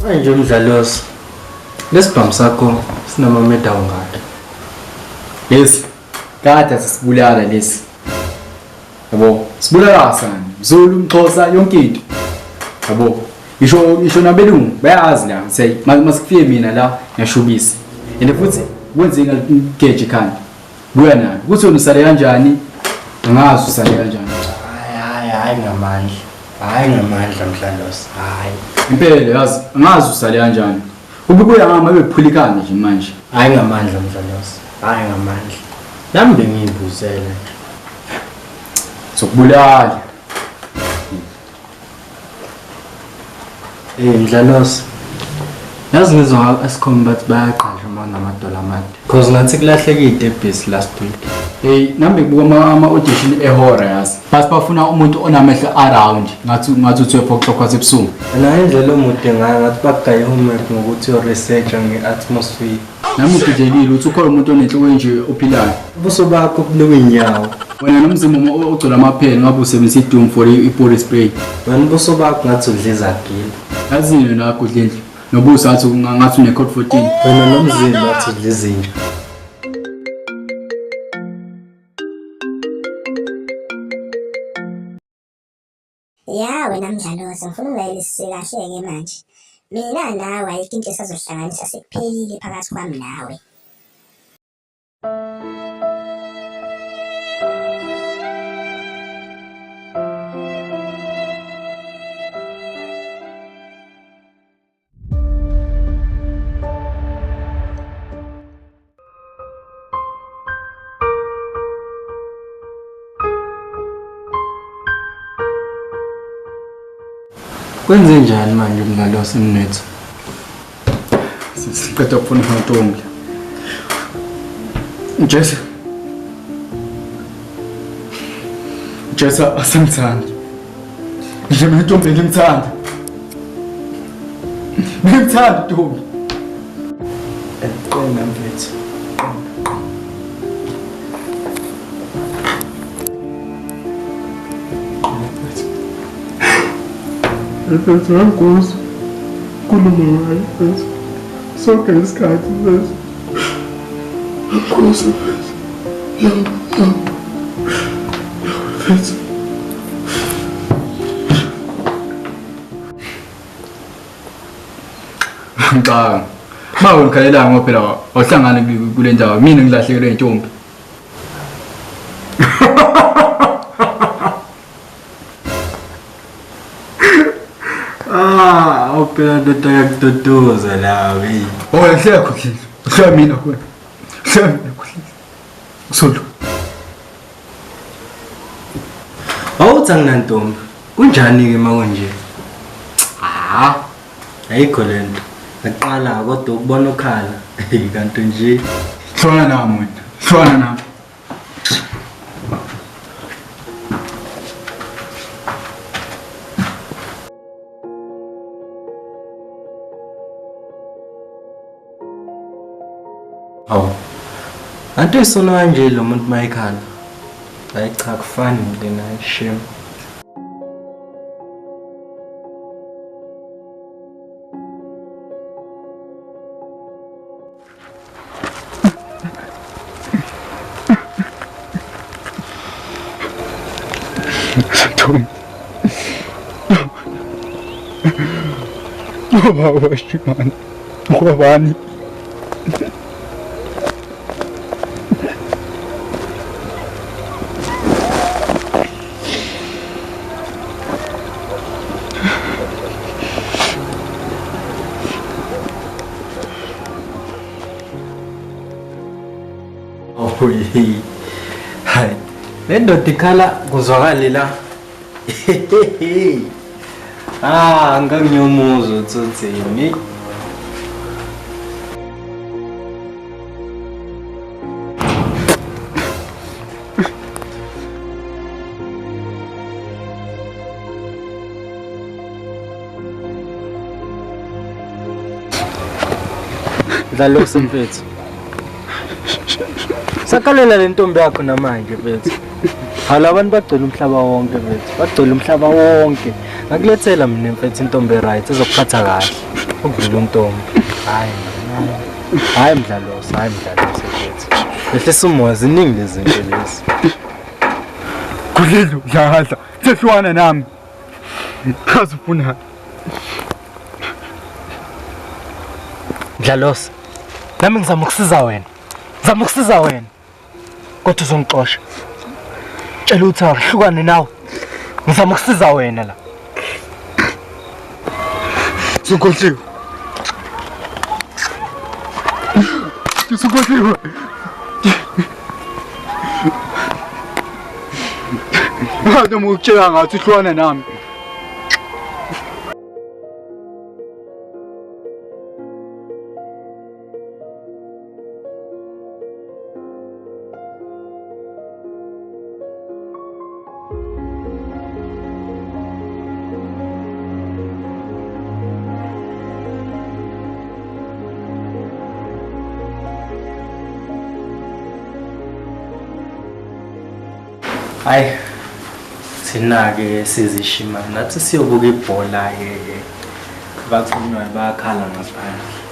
Manje umdlalosi. Lesibhamu sakho sinamameda ongaka. Lesi kade sisibulala lesi. Yabo, sibulala sana. Zulu, Mxhosa yonke into. Yabo, isho nabelungu bayazi la say masikufike mina la ngiyashubisa. Ende futhi wenze ngegeje khanda. Buya nayo. Kuthi wena usale kanjani? Angazi usale kanjani. Hayi ngamandla. Hayi ngamandla mdlalosi. Hayi. Impela yazi, angazi usale kanjani. Ububuya ngama bephulikana nje manje. Hayi ngamandla mdlalosi. Hayi ngamandla. Nami bengiyibuzela nje. Sokubulala. Mdlalosi. Yazi ngizwa asikhomba bathi bayaqasha manje amadola amade. Cause ngathi kulahleke idebhisi last week. Nami ngibuka ama-audition ehora yazi. Basi bafuna umuntu onamehlo around ngathi uthiwe 4 kwasebusuku. Na indlela omude ngayo ngathi bagaye homework ngokuthi research nge-atmosphere. Nami udijelile uthi ukhona umuntu onenhloko nje ophilayo. Ubuso bakho bunuka inyawo. Wena nomzimba ogcola amaphela ngabe usebenzisa iDoom for i-body spray. Wena ubuso bakho ngathi udliza gila. Yazini la kudlendle. Nobuso athi ngathi une-code 14. Wena nomzimba wathi udliza inja. Ya wena Mdlalosi ngifuna ungayelisise kahle-ke manje. Mina nawe ayikho into esazohlanganisa sekuphelile phakathi kwami nawe. Kwenze njani manje Mdlalosi mnethu? Siqeda ukufuna uNtombi. Jesa asangithanda. Nje mina uNtombi ngimthanda. Ngimthanda uNtombi. Qena mfethu. Mfethu ngiyakuzwa. Khuluma ngayo mfethu. Sonke isikhathi mfethu. Ngiyakuzwa mfethu. Mfethu. Ngicabanga. Mawe ngikhalela ngoba phela awuhlangane kule ndawo mina ngilahlekelwe intombi. Phela ndoda yakutotoza lawe. Hlekho khle. Hleka mina kwena. Hleka mina khle. Kusolo. Awuthi anginantombi. Kunjani-ke makunje? Ayikho lento. Ngaqala kodwa ukubona ukhala. Kanti nje. Hlwana nami wena. Hlwana nami. Anto isona kanje lo muntu mayikhala. Hayi cha kufani lena shame. Tom. Baba shimani. Ngobani? Hayi. Le ndoda ikhala kuzwakala la. Angangiyomuzo tsotseni. Mdlalosi mfethu. Sakalela le ntombi yakho namanje mfethu. Hala abantu bagcwele umhlaba wonke mfethu. Bagcwele umhlaba wonke. ngakulethela mina mfethu intombi right ezokuphatha kahle ukudlula untombi. Hayi Mdlalosi mfethu. Lehlisa umoya ziningi lezi zinto lezi. Kulelo dladla sehlwana nami. Chaza ufuna. Mdlalosi. Nami ngizama ukusiza wena. Kodwa uzongixosha. Tshela uthi ahlukane nawe. Ngizama ukusiza wena la. Sukothiwe. Hadi mukutshela ngathi uhlwana nami. Hayi thina ke sizishima nathi siyobuka ibhola ke bathi bayakhala ngaphandle.